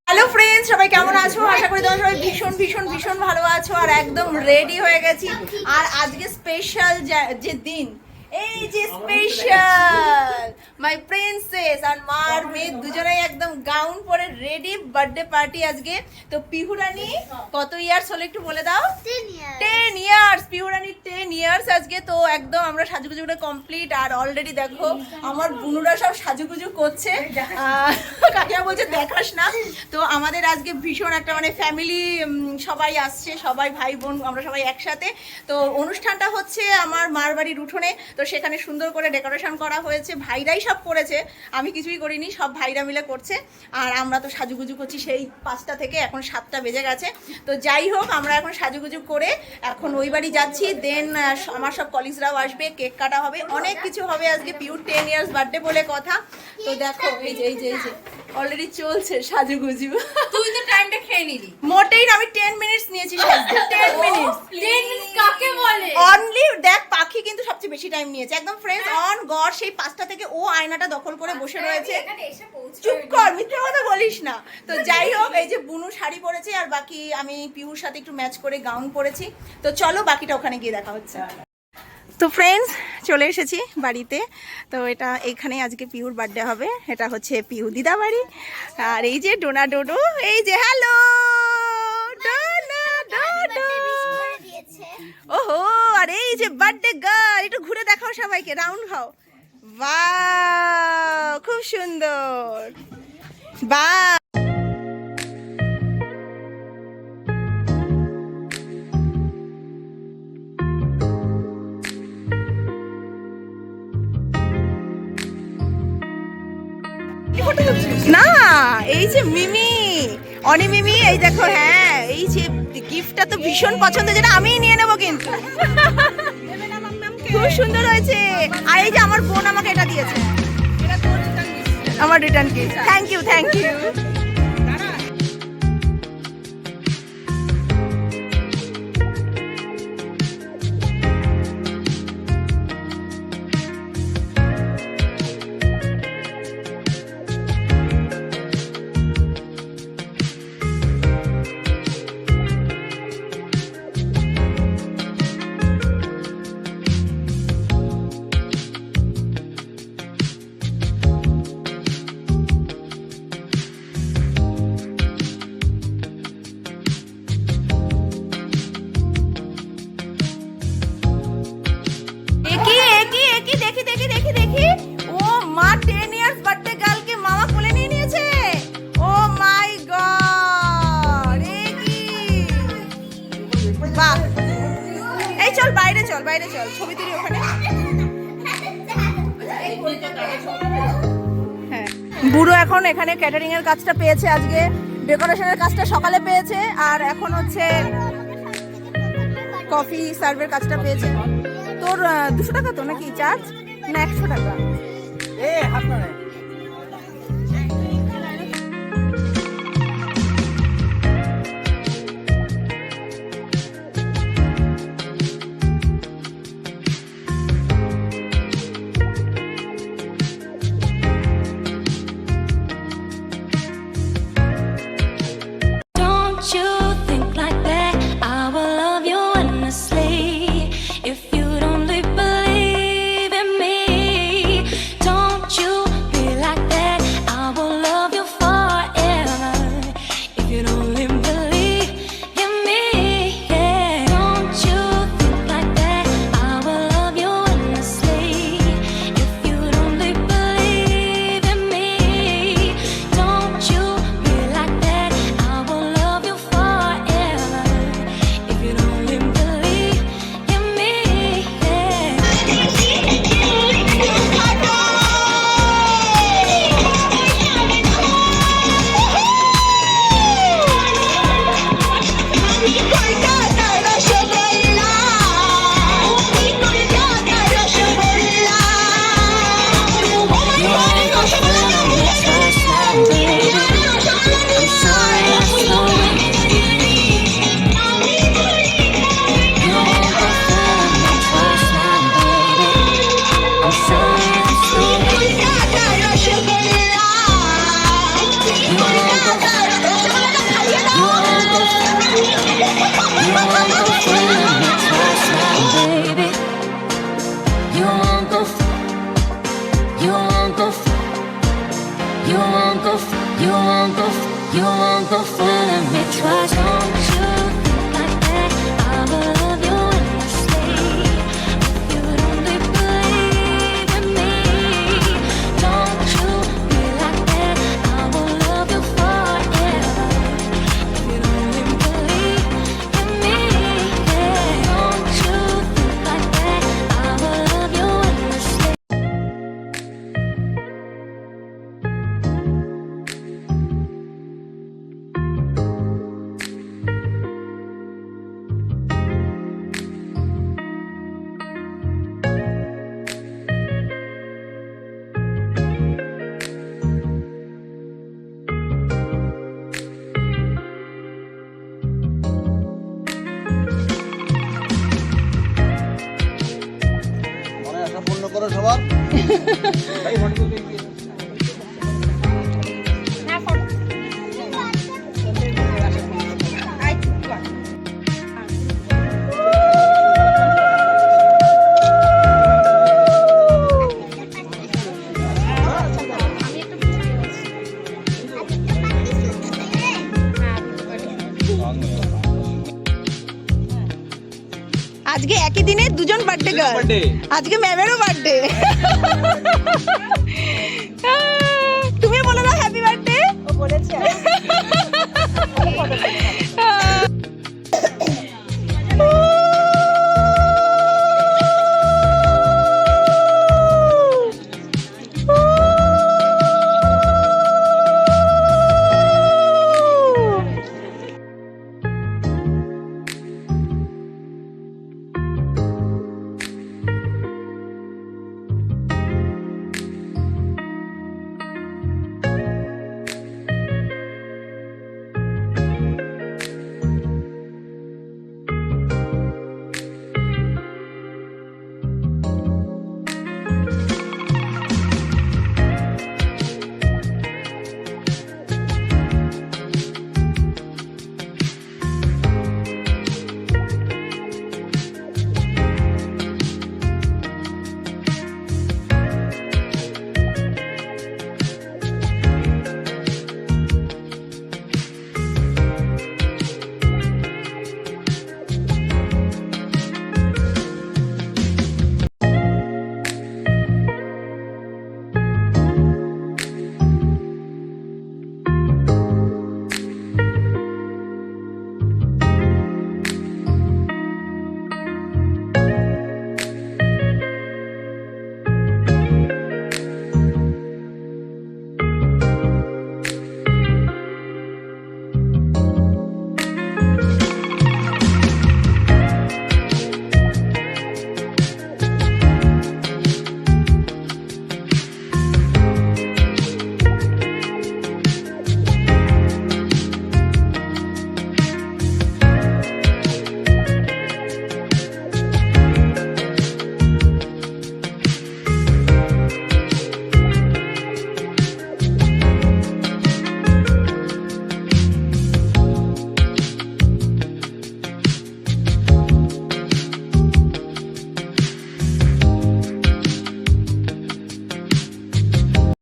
Hello friends, সবাই কেমন আছো? আশা করি তোমরা সবাই ভীষণ ভীষণ ভীষণ ভালো আছো আর একদম রেডি হয়ে গেছি। আর আজকে স্পেশাল যে দিন, এই যে স্পেশাল মাই প্রিন্সেস আর মার মেয়ে দুজনেই একদম গাউন পরে রেডি, বার্থডে পার্টি আজকে। তো পিহু রানী কত ইয়ার্স হলো একটু বলে দাও? 10 ইয়ার্স। পিহু রানী 10 ইয়ার্স আজকে। তো একদম আমরা সাজুগুজুটা কমপ্লিট। আর অলরেডি দেখো আমার বুনুরা সব সাজুগুজু করছে। কাকিমা বলছে দেখাস না। তো আমাদের আজকে ভীষণ একটা মানে ফ্যামিলি, সবাই আসছে, সবাই ভাই বোন আমরা সবাই একসাথে। তো অনুষ্ঠানটা হচ্ছে আমার মার বাড়ির উঠোনে। তো সেখানে সুন্দর করে ডেকোরেশন করা হয়েছে, ভাইরাই সব করেছে, আমি কিছুই করিনি, সব ভাইরা মিলে করছে। আর আমরা তো সাজুগুজু করছি সেই 5টা থেকে, এখন 7টা বেজে গেছে। তো যাই হোক, আমরা এখন সাজুগুজু করে এখন ওই বাড়ি যাচ্ছি। দেন আমার সব কলিগসরাও আসবে, কেক কাটা হবে, অনেক কিছু হবে আজকে। পিউর 10 ইয়ার্স বার্থডে বলে কথা। তো দেখো এই যে অলরেডি চলছে সাজুগুজু। তুই তো টাইমটা খেয়ে নিলি। মোটেই না, আমি 10 মিনিটস নিয়েছি সাজতে। 10 মিনিটস। 10 মিনিট কাকে বলে? অনলি দেখ, পাখি কিন্তু সবচেয়ে বেশি টাইম নিয়েছে একদম। ফ্রেন্ডস অন গড, সেই 5টা থেকে ও আয়নাটা দখল করে বসে রয়েছে। চুপ কর, মিথ্যে কথা বলিস না। তো যাই হোক, এই যে বুনু শাড়ি পরেছে আর বাকি আমি পিউর সাথে একটু ম্যাচ করে গাউন পরেছি। তো চলো বাকিটা ওখানে গিয়ে দেখা হচ্ছে। তো ফ্রেন্ডস চলে এসেছি বাড়িতে। তো এটা এখানে আজকে পিহুর বার্থডে হবে। এটা হচ্ছে পিহু দিদা বাড়ি। আর এই যে ডোনা ডোডো, এই যে হ্যালো ডোনা ডোডো। ওহো, আর এই যে বার্থডে গার্ল, একটু ঘুরে দেখাও সবাইকে, রাউন্ড খাও। বাহ, খুব সুন্দর। বাহ, না এই যে মিমি, অনি মিমি, এই দেখো। হ্যাঁ, এই যে গিফটটা তো ভীষণ পছন্দ, যেটা আমিই নিয়ে নেবো কিন্তু। খুব সুন্দর হয়েছে। আর এই যে আমার বোন আমাকে এটা দিয়েছে, আমার return gift. Thank you, thank you. বাইরে চল, ছবি তুলি ওখানে। হ্যাঁ, বুড়ো এখন এখানে ক্যাটারিং এর কাজটা পেয়েছে আজকে, ডেকোরেশনের কাজটা সকালে পেয়েছে, আর এখন হচ্ছে কফি সার্ভের কাজটা পেয়েছে। তোর 200 টাকা তো নাকি চার্জ, না 100 টাকা? আজকে একই দিনে দুজন বার্থডে গার্ল। আজকে ম্যামেরও বার্থডে। তুমি বলো না হ্যাপি বার্থডে। ও বলেছে।